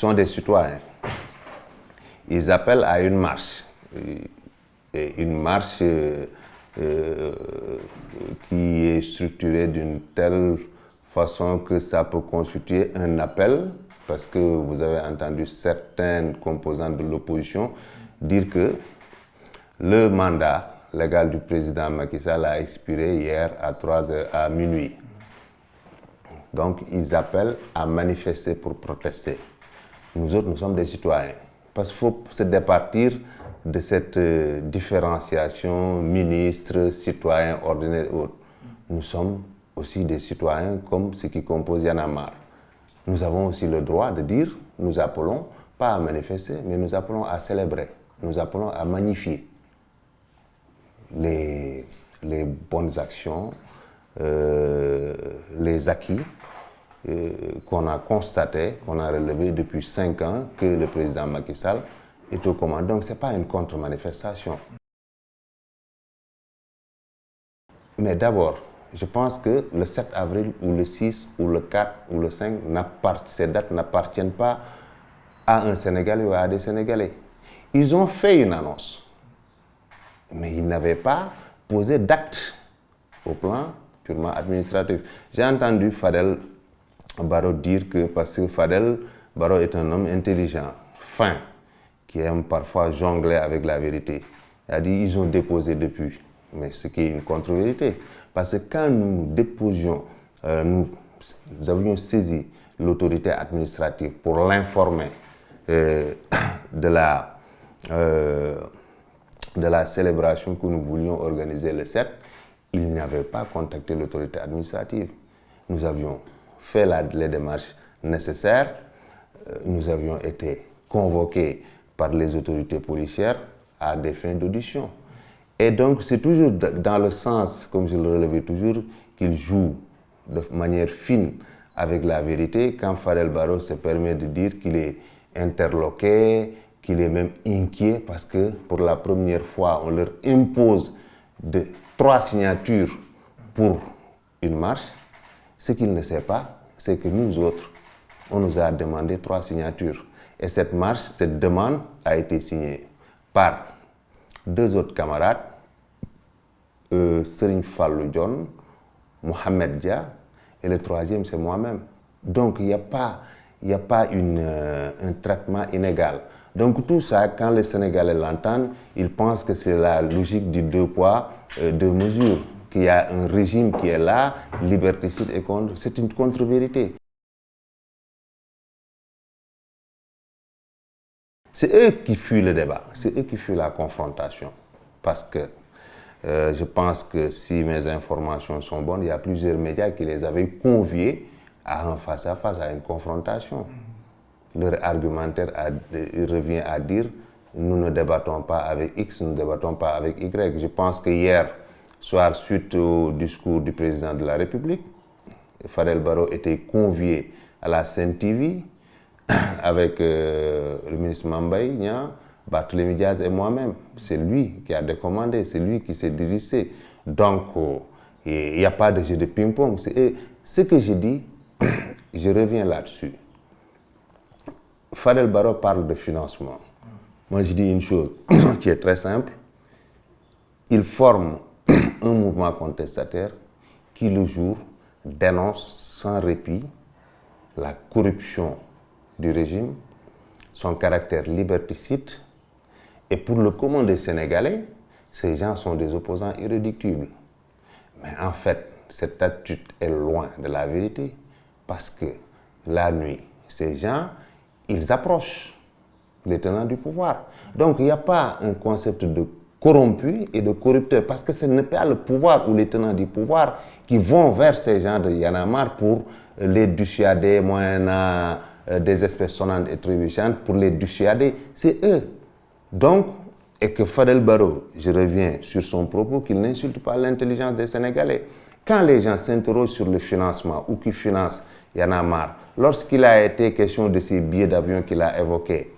sont des citoyens. Ils appellent à une marche. Et une marche qui est structurée d'une telle façon que ça peut constituer un appel, parce que vous avez entendu certaines composantes de l'opposition dire que le mandat légal du président Macky Sall a expiré hier à minuit. Donc ils appellent à manifester pour protester. Nous autres, nous sommes des citoyens. Parce qu'il faut se départir de cette différenciation ministre, citoyen, ordinaire et autres. Nous sommes aussi des citoyens comme ceux qui composent Y en a marre. Nous avons aussi le droit de dire, nous appelons, pas à manifester, mais nous appelons à célébrer, nous appelons à magnifier les bonnes actions, les acquis qu'on a constatés, qu'on a relevés depuis 5 ans que le président Macky Sall est aux commandes. Donc ce n'est pas une contre-manifestation. Mais d'abord, je pense que le 7 avril ou le 6 ou le 4 ou le 5, ces dates n'appartiennent pas à un Sénégalais ou à des Sénégalais. Ils ont fait une annonce, mais ils n'avaient pas posé d'acte au plan purement administratif. J'ai entendu Fadel Barro dire que, parce que Fadel Barro est un homme intelligent, fin, qui aime parfois jongler avec la vérité. Il a dit qu'ils ont déposé depuis, mais ce qui est une contre-vérité. Parce que quand nous déposions, nous avions saisi l'autorité administrative pour l'informer de la célébration que nous voulions organiser le 7, il n'avait pas contacté l'autorité administrative. Nous avions fait les démarches nécessaires, nous avions été convoqués par les autorités policières à des fins d'audition. Et donc, c'est toujours dans le sens, comme je le relevais toujours, qu'il joue de manière fine avec la vérité, quand Fadel Barro se permet de dire qu'il est interloqué, qu'il est même inquiet, parce que pour la première fois, on leur impose 3 signatures pour une marche. Ce qu'il ne sait pas, c'est que nous autres, on nous a demandé 3 signatures. Et cette marche, cette demande a été signée par 2 autres camarades, Serigne Fallou Dione, Mohamed Dia, et le 3e, c'est moi-même. Donc, il n'y a pas un traitement inégal. Donc, tout ça, quand les Sénégalais l'entendent, ils pensent que c'est la logique du 2 poids, 2 mesures, qu'il y a un régime qui est là, liberticide et contre. C'est une contre-vérité. C'est eux qui fuient le débat, c'est eux qui fuient la confrontation. Parce que je pense que si mes informations sont bonnes, il y a plusieurs médias qui les avaient conviés à un face-à-face, à une confrontation. Leur argumentaire revient à dire « nous ne débattons pas avec X, nous ne débattons pas avec Y ». Je pense que hier soir, suite au discours du président de la République, Fadel Barro était convié à la Sen TV avec le ministre Mambay Niang, Barthélémy Diaz et moi-même. C'est lui qui a décommandé, c'est lui qui s'est désisté. Donc, il n'y a pas de jeu de ping-pong. Ce que je dis, je reviens là-dessus. Fadel Barro parle de financement. Moi, je dis une chose qui est très simple. Il forme un mouvement contestataire qui, le jour, dénonce sans répit la corruption du régime, son caractère liberticide. Et pour le commun des Sénégalais, ces gens sont des opposants irréductibles. Mais en fait, cette attitude est loin de la vérité parce que la nuit, ces gens, ils approchent les tenants du pouvoir. Donc, il n'y a pas un concept de corrompu et de corrupteur parce que ce n'est pas le pouvoir ou les tenants du pouvoir qui vont vers ces gens de Y en a marre pour les dissuader moyennant des espèces sonnantes et trébuchantes, pour les dissuader, c'est eux. Donc, et que Fadel Barro, je reviens sur son propos, qu'il n'insulte pas l'intelligence des Sénégalais. Quand les gens s'interrogent sur le financement ou qui finance Y en a marre, lorsqu'il a été question de ces billets d'avion qu'il a évoqués,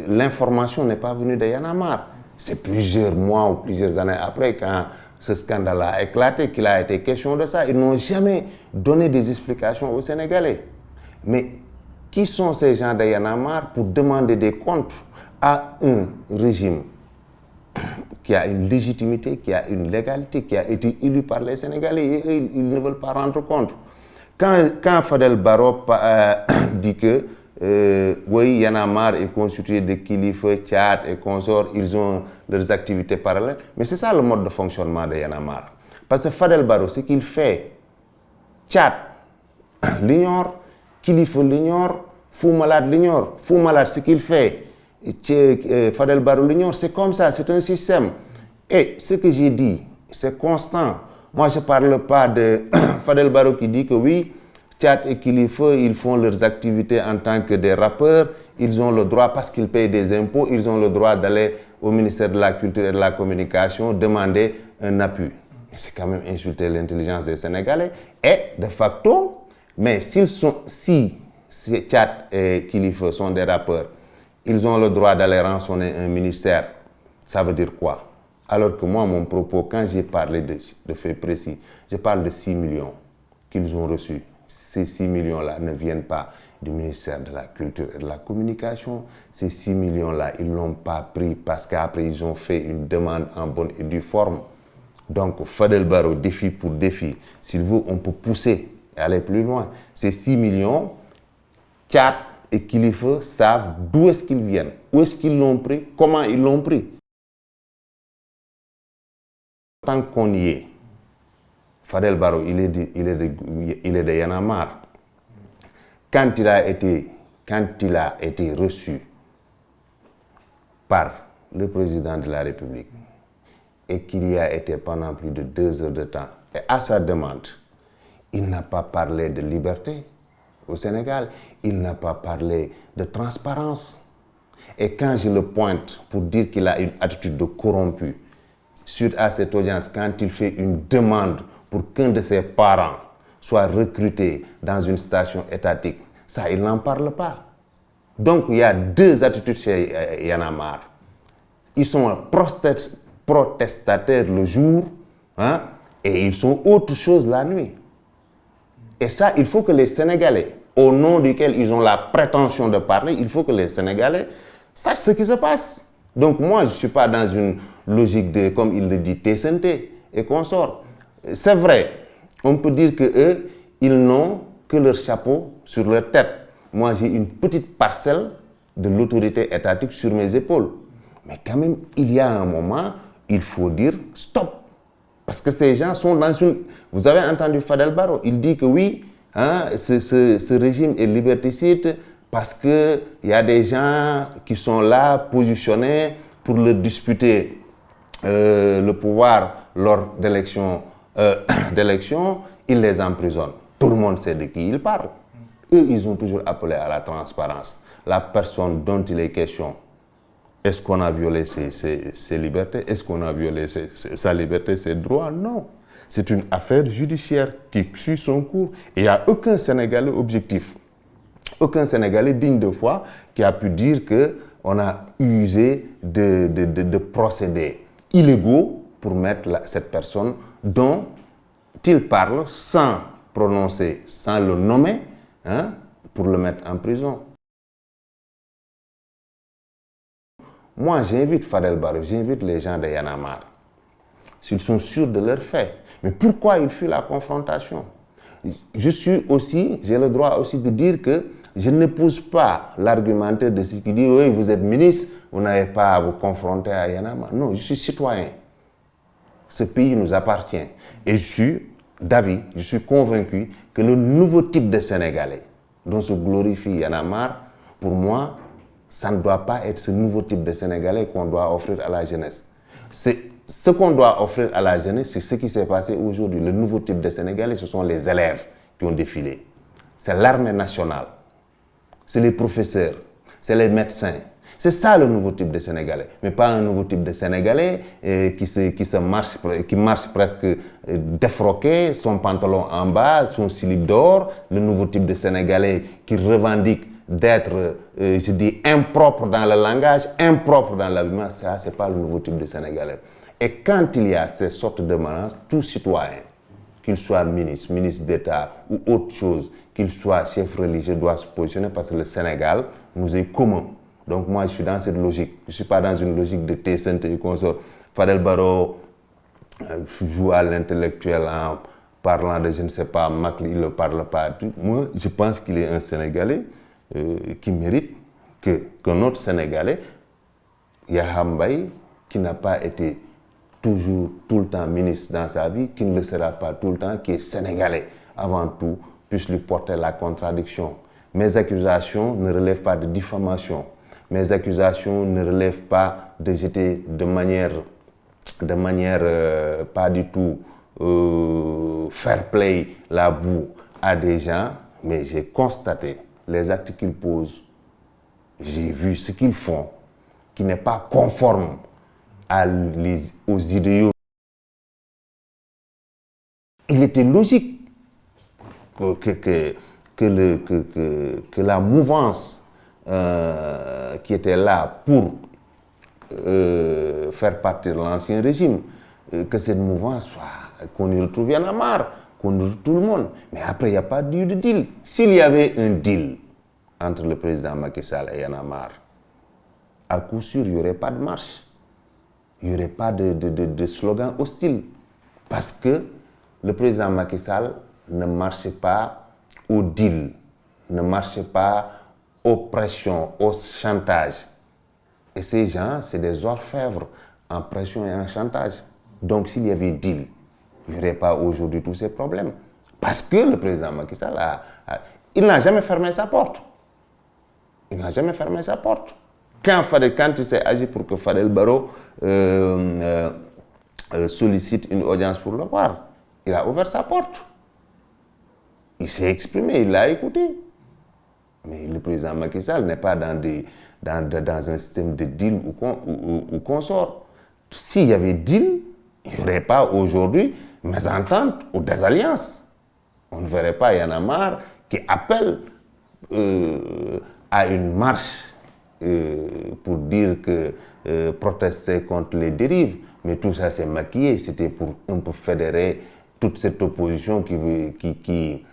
l'information n'est pas venue de Y en a marre. C'est plusieurs mois ou plusieurs années après, quand ce scandale a éclaté, qu'il a été question de ça. Ils n'ont jamais donné des explications aux Sénégalais. Mais Qui sont ces gens de Y'en a marre pour demander des comptes à un régime qui a une légitimité, qui a une légalité, qui a été élu par les Sénégalais et eux, ils ne veulent pas rendre compte. Quand Fadel Barro dit que oui, Y'en a marre est constitué de Kilifeu, Tchad et consorts, ils ont leurs activités parallèles, mais c'est ça le mode de fonctionnement de Y'en a marre. Parce que Fadel Barro, ce qu'il fait, Tchad l'ignore, Kilifeu l'ignore, Fou Malade l'ignore. Fou Malade, ce qu'il fait, Fadel Barro l'ignore, c'est comme ça, c'est un système. Et ce que j'ai dit, c'est constant. Moi, je ne parle pas de Fadel Barro qui dit que oui, Tchad et Kilifeu, ils font leurs activités en tant que des rappeurs, ils ont le droit, parce qu'ils payent des impôts, ils ont le droit d'aller au ministère de la Culture et de la Communication demander un appui. C'est quand même insulter l'intelligence des Sénégalais. Et de facto, mais si Tchad et Kilifeu sont des rappeurs, ils ont le droit d'aller rançonner un ministère, ça veut dire quoi? Alors que moi, mon propos, quand j'ai parlé de faits précis, je parle de 6 millions qu'ils ont reçus. Ces 6 millions-là ne viennent pas du ministère de la Culture et de la Communication. Ces 6 millions-là, ils ne l'ont pas pris parce qu'après, ils ont fait une demande en bonne et due forme. Donc, Fadel Barro, défi pour défi, s'il veut, on peut pousser et aller plus loin. Ces 6 millions, Tchad et Kilifeu savent d'où est-ce qu'ils viennent, où est-ce qu'ils l'ont pris, comment ils l'ont pris. Tant qu'on y est, Fadel Barro, il est de Y'en a marre. Quand il a été reçu par le président de la République et qu'il y a été pendant plus de 2 heures de temps, et à sa demande, il n'a pas parlé de liberté au Sénégal, il n'a pas parlé de transparence. Et quand je le pointe pour dire qu'il a une attitude de corrompu, suite à cette audience, quand il fait une demande pour qu'un de ses parents soit recruté dans une station étatique, ça, il n'en parle pas. Donc, il y a 2 attitudes chez Y'en a marre. Ils sont protestataires le jour, hein, et ils sont autre chose la nuit. Et ça, il faut que les Sénégalais, au nom duquel ils ont la prétention de parler, il faut que les Sénégalais sachent ce qui se passe. Donc moi, je ne suis pas dans une logique de, comme il le dit, T-Santé et consorts. C'est vrai, on peut dire qu'eux, ils n'ont que leur chapeau sur leur tête. Moi, j'ai une petite parcelle de l'autorité étatique sur mes épaules. Mais quand même, il y a un moment, il faut dire stop. Parce que ces gens sont dans une... Vous avez entendu Fadel Barro, il dit que oui, hein, ce régime est liberticide parce qu'il y a des gens qui sont là, positionnés pour leur disputer le pouvoir lors d'élections, ils les emprisonnent. Tout le monde sait de qui ils parlent. Eux, ils ont toujours appelé à la transparence. La personne dont il est question, est-ce qu'on a violé ses libertés? Est-ce qu'on a violé sa liberté, ses droits? Non. C'est une affaire judiciaire qui suit son cours. Et il n'y a aucun Sénégalais objectif, aucun Sénégalais digne de foi qui a pu dire qu'on a usé de procédés illégaux pour mettre cette personne dont il parle sans prononcer, sans le nommer, hein, pour le mettre en prison. Moi, j'invite Fadel Barro, j'invite les gens de Y'en a marre, s'ils sont sûrs de leurs faits. Mais pourquoi ils fuient la confrontation? J'ai le droit aussi de dire que je n'épouse pas l'argumentaire de ceux qui disent « Oui, vous êtes ministre, vous n'avez pas à vous confronter à Y'en a marre ». Non, je suis citoyen. Ce pays nous appartient. Et je suis d'avis, je suis convaincu que le nouveau type de Sénégalais dont se glorifie Y'en a marre, pour moi, ça ne doit pas être ce nouveau type de Sénégalais qu'on doit offrir à la jeunesse. Ce qu'on doit offrir à la jeunesse, c'est ce qui s'est passé aujourd'hui. Le nouveau type de Sénégalais, ce sont les élèves qui ont défilé. C'est l'armée nationale, c'est les professeurs, c'est les médecins. C'est ça le nouveau type de Sénégalais, mais pas un nouveau type de Sénégalais qui marche presque défroqué, son pantalon en bas, son slip d'or. Le nouveau type de Sénégalais qui revendique d'être, je dis, impropre dans le langage, impropre dans l'habillement. Ça, ce n'est pas le nouveau type de Sénégalais. Et quand il y a ces sortes de menaces, tout citoyen qu'il soit ministre, ministre d'État ou autre chose, qu'il soit chef religieux, doit se positionner parce que le Sénégal nous est commun. Donc moi, je suis dans cette logique. Je ne suis pas dans une logique de T-Sente et consort. Fadel Barro joue à l'intellectuel en parlant de je ne sais pas, Macri, il ne parle pas. Moi, je pense qu'il est un Sénégalais qui mérite qu'un autre Sénégalais, Yaha Mbaye, qui n'a pas été toujours, tout le temps ministre dans sa vie, qui ne le sera pas tout le temps, qui est Sénégalais avant tout, puisse lui porter la contradiction. Mes accusations ne relèvent pas de diffamation. Mes accusations ne relèvent pas de jeter de manière pas du tout fair play la boue à des gens, mais j'ai constaté les actes qu'ils posent, j'ai vu ce qu'ils font, qui n'est pas conforme aux idéaux. Il était logique que la mouvance qui était là pour faire partie de l'ancien régime, que cette mouvance soit, qu'on y retrouve Y'en a marre, qu'on y retrouve tout le monde. Mais après, il n'y a pas de deal. S'il y avait un deal entre le président Macky Sall et Y'en a marre, à coup sûr, il n'y aurait pas de marche. Il n'y aurait pas de slogan hostile. Parce que le président Macky Sall ne marchait pas au deal, ne marchait pas aux pressions, au chantage. Et ces gens, c'est des orfèvres en pression et en chantage. Donc s'il y avait deal, il n'y aurait pas aujourd'hui tous ces problèmes. Parce que le président Macky Sall il n'a jamais fermé sa porte. Il n'a jamais fermé sa porte. Quand il s'est agi pour que Fadel Barro sollicite une audience pour le voir, il a ouvert sa porte. Il s'est exprimé, il l'a écouté. Mais le président Macky Sall n'est pas dans un système de deal ou consort. S'il y avait deal, il n'y aurait pas aujourd'hui mésentente ou désalliance. On ne verrait pas Y'en a marre qui appelle à une marche pour dire que protester contre les dérives. Mais tout ça, c'est maquillé. C'était pour un peu fédérer toute cette opposition qui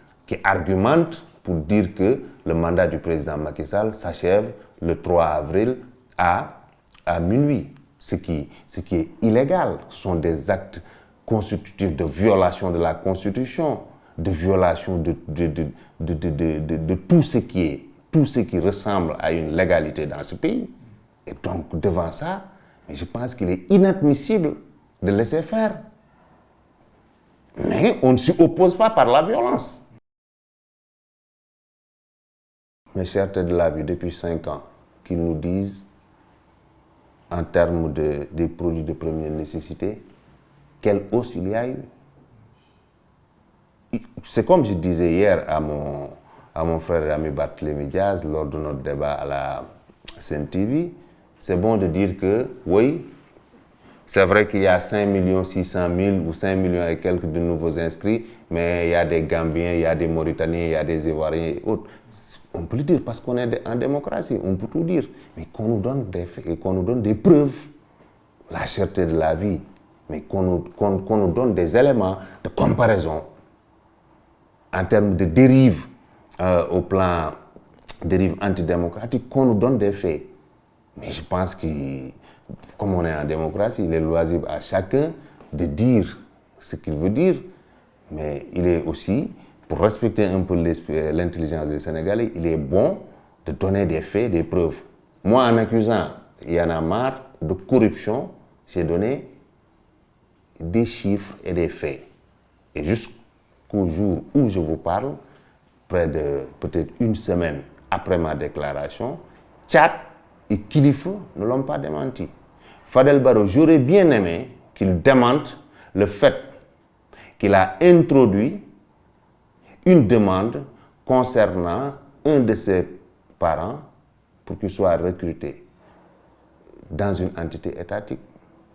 argumente pour dire que le mandat du président Macky Sall s'achève le 3 avril à minuit. Ce qui est illégal. Ce sont des actes constitutifs de violation de la Constitution, de violation de tout ce qui ressemble à une légalité dans ce pays. Et donc, devant ça, je pense qu'il est inadmissible de laisser faire. Mais on ne s'y oppose pas par la violence. Mes chers têtes de la vie, depuis 5 ans, qu'ils nous disent, en termes des produits de première nécessité, quelle hausse il y a eu. C'est comme je disais hier à mon frère et ami Barthélémy Diaz lors de notre débat à la CNTV, c'est bon de dire que, oui, c'est vrai qu'il y a 5 600 000 ou 5 millions et quelques de nouveaux inscrits, mais il y a des Gambiens, il y a des Mauritaniens, il y a des Ivoiriens et autres. On peut le dire parce qu'on est en démocratie, on peut tout dire, mais qu'on nous donne des faits et qu'on nous donne des preuves, la cherté de la vie, mais qu'on nous donne des éléments de comparaison en termes de dérive au plan dérive antidémocratique, qu'on nous donne des faits. Mais je pense que, comme on est en démocratie, il est loisible à chacun de dire ce qu'il veut dire, mais il est aussi, pour respecter un peu l'intelligence des Sénégalais, il est bon de donner des faits, des preuves. Moi, en accusant Y'en a marre de corruption, j'ai donné des chiffres et des faits. Et jusqu'au jour où je vous parle, près de peut-être une semaine après ma déclaration, Tchad et Kilifeu ne l'ont pas démenti. Fadel Barro, j'aurais bien aimé qu'il démente le fait qu'il a introduit une demande concernant un de ses parents pour qu'il soit recruté dans une entité étatique,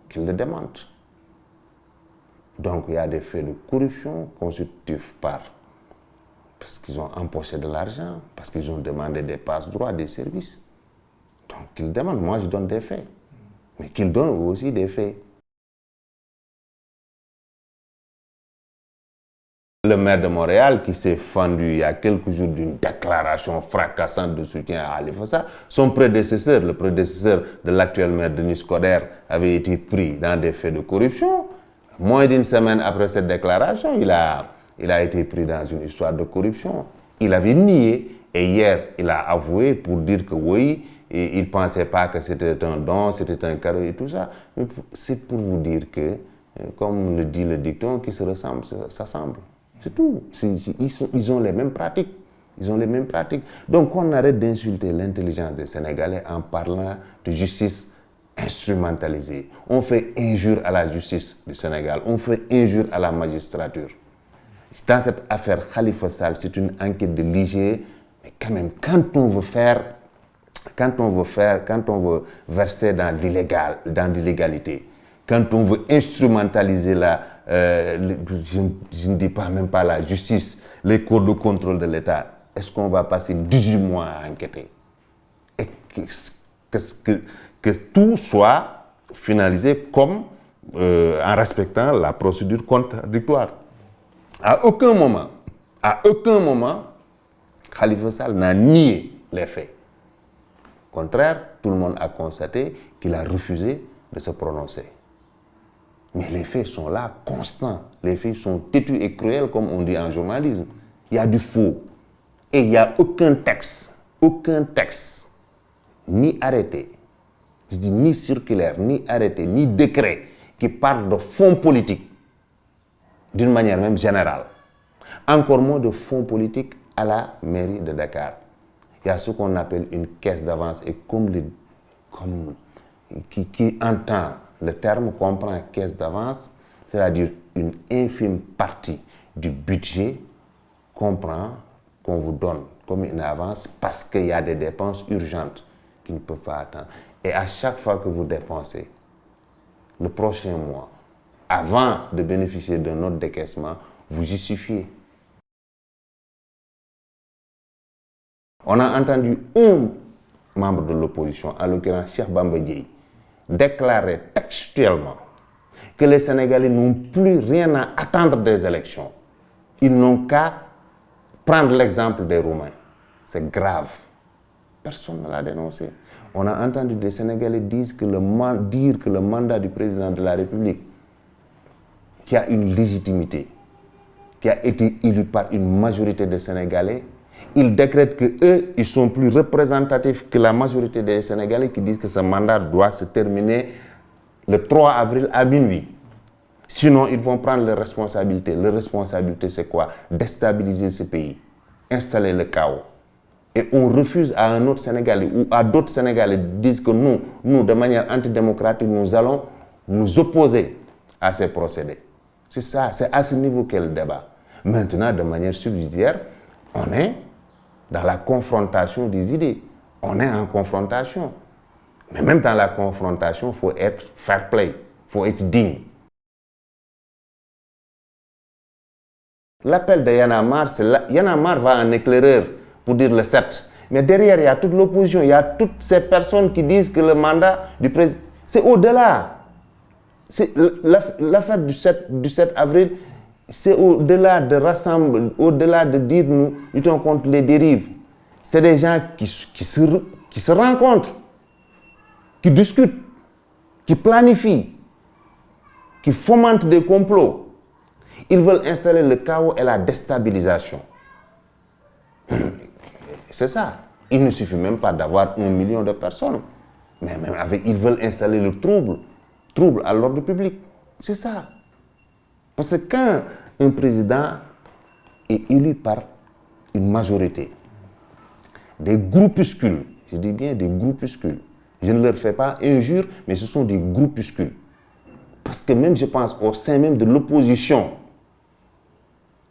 qu'il le démente. Donc il y a des faits de corruption constitutifs parce qu'ils ont empoché de l'argent, parce qu'ils ont demandé des passe-droits, des services. Donc qu'ils demandent, moi je donne des faits, mais qu'ils donnent aussi des faits. Le maire de Montréal qui s'est fendu il y a quelques jours d'une déclaration fracassante de soutien à Khalifa Sall, son prédécesseur, le prédécesseur de l'actuel maire Denis Coderre, avait été pris dans des faits de corruption. Moins d'une semaine après cette déclaration, il a été pris dans une histoire de corruption. Il avait nié et hier, il a avoué pour dire que oui, il ne pensait pas que c'était un don, c'était un cadeau et tout ça. Mais c'est pour vous dire que, comme le dit le dicton, qui se ressemble, s'assemble. C'est tout. Ils ont les mêmes pratiques. Ils ont les mêmes pratiques. Donc, on arrête d'insulter l'intelligence des Sénégalais en parlant de justice instrumentalisée. On fait injure à la justice du Sénégal. On fait injure à la magistrature. Dans cette affaire Khalifa Sall, c'est une enquête de l'IGE. Mais quand même, quand on veut verser dans l'illégalité, quand on veut instrumentaliser je ne dis pas même pas la justice, les corps de contrôle de l'État, est-ce qu'on va passer 18 mois à enquêter? Et que tout soit finalisé comme en respectant la procédure contradictoire. À aucun moment, Khalifa Sall n'a nié les faits. Au contraire, tout le monde a constaté qu'il a refusé de se prononcer. Mais les faits sont là, constants. Les faits sont têtus et cruels, comme on dit en journalisme. Il y a du faux. Et il n'y a aucun texte, ni arrêté, je dis ni circulaire, ni arrêté, ni décret, qui parle de fonds politiques, d'une manière même générale. Encore moins de fonds politiques à la mairie de Dakar. Il y a ce qu'on appelle une caisse d'avance et qui entend le terme comprend caisse d'avance, c'est-à-dire une infime partie du budget qu'on vous donne comme une avance parce qu'il y a des dépenses urgentes qui ne peuvent pas attendre. Et à chaque fois que vous dépensez, le prochain mois, avant de bénéficier d'un autre décaissement, vous justifiez. On a entendu un membre de l'opposition, en l'occurrence Cheikh Bamba Dièye, déclarer textuellement que les Sénégalais n'ont plus rien à attendre des élections. Ils n'ont qu'à prendre l'exemple des Roumains. C'est grave. Personne ne l'a dénoncé. On a entendu des Sénégalais dire que le mandat du président de la République, qui a une légitimité, qui a été élu par une majorité de Sénégalais, ils décrètent qu'eux, ils sont plus représentatifs que la majorité des Sénégalais qui disent que ce mandat doit se terminer le 3 avril à minuit. Sinon, ils vont prendre leurs responsabilités. Leur responsabilité, c'est quoi? Déstabiliser ce pays, installer le chaos. Et on refuse à un autre Sénégalais ou à d'autres Sénégalais de dire que nous, de manière antidémocratique, nous allons nous opposer à ces procédés. C'est ça, c'est à ce niveau qu'est le débat. Maintenant, de manière subsidiaire, on est dans la confrontation des idées. On est en confrontation. Mais même dans la confrontation, il faut être fair play, il faut être digne. L'appel de Y'en a marre, Y'en a marre va en éclaireur pour dire le 7. Mais derrière, il y a toute l'opposition, il y a toutes ces personnes qui disent que le mandat du président, c'est au-delà. L'affaire du 7 avril, c'est au-delà de rassembler, au-delà de dire nous luttons contre les dérives. C'est des gens qui se rencontrent, qui discutent, qui planifient, qui fomentent des complots. Ils veulent installer le chaos et la déstabilisation. C'est ça. Il ne suffit même pas d'avoir 1 million de personnes. Mais même ils veulent installer le trouble à l'ordre public. C'est ça. Parce que quand un président est élu par une majorité, des groupuscules, je dis bien des groupuscules, je ne leur fais pas injure, mais ce sont des groupuscules. Parce que même, je pense, au sein même de l'opposition,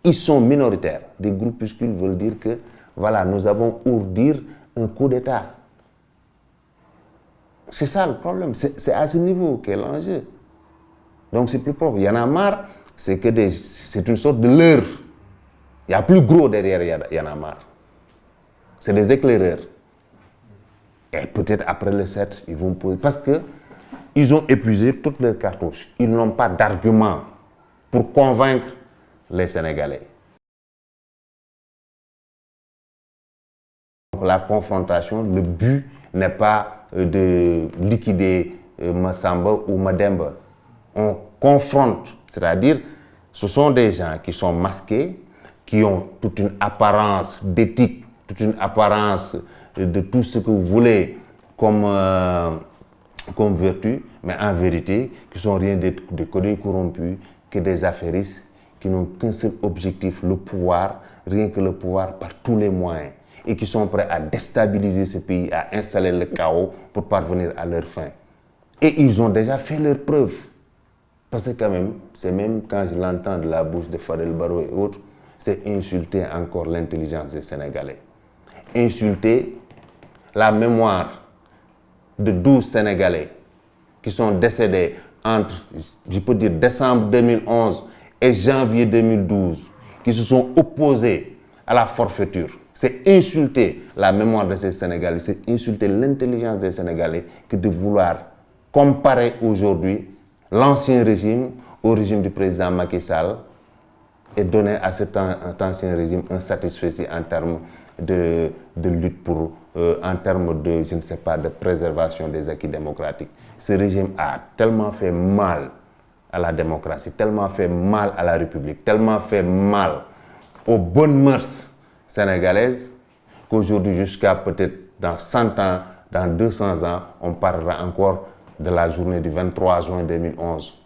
ils sont minoritaires. Des groupuscules veulent dire que, voilà, nous avons ourdir un coup d'État. C'est ça le problème. C'est à ce niveau qu'est l'enjeu. Donc c'est plus propre. Y'en a marre, c'est une sorte de leurre. Il y a plus gros derrière Y'en a marre. C'est des éclaireurs. Et peut-être après le 7, ils vont poser. Parce qu'ils ont épuisé toutes leurs cartouches. Ils n'ont pas d'argument pour convaincre les Sénégalais. Donc la confrontation, le but n'est pas de liquider Massamba ou Mademba. On confronte, c'est-à-dire ce sont des gens qui sont masqués, qui ont toute une apparence d'éthique, toute une apparence de tout ce que vous voulez comme vertu, mais en vérité, qui sont rien de des corrompus, que des affairistes, qui n'ont qu'un seul objectif, le pouvoir, rien que le pouvoir par tous les moyens, et qui sont prêts à déstabiliser ce pays, à installer le chaos pour parvenir à leur fin. Et ils ont déjà fait leurs preuves. Parce que quand même, c'est même quand je l'entends de la bouche de Fadel Barro et autres, c'est insulter encore l'intelligence des Sénégalais. Insulter la mémoire de 12 Sénégalais qui sont décédés entre, je peux dire, décembre 2011 et janvier 2012, qui se sont opposés à la forfaiture. C'est insulter la mémoire de ces Sénégalais, c'est insulter l'intelligence des Sénégalais que de vouloir comparer aujourd'hui l'ancien régime au régime du président Macky Sall et donner à cet ancien régime un satisfecit en termes de lutte pour, en termes de, je ne sais pas, de préservation des acquis démocratiques. Ce régime a tellement fait mal à la démocratie, tellement fait mal à la République, tellement fait mal aux bonnes mœurs sénégalaises qu'aujourd'hui, jusqu'à peut-être dans 100 ans, dans 200 ans, on parlera encore de la journée du 23 juin 2011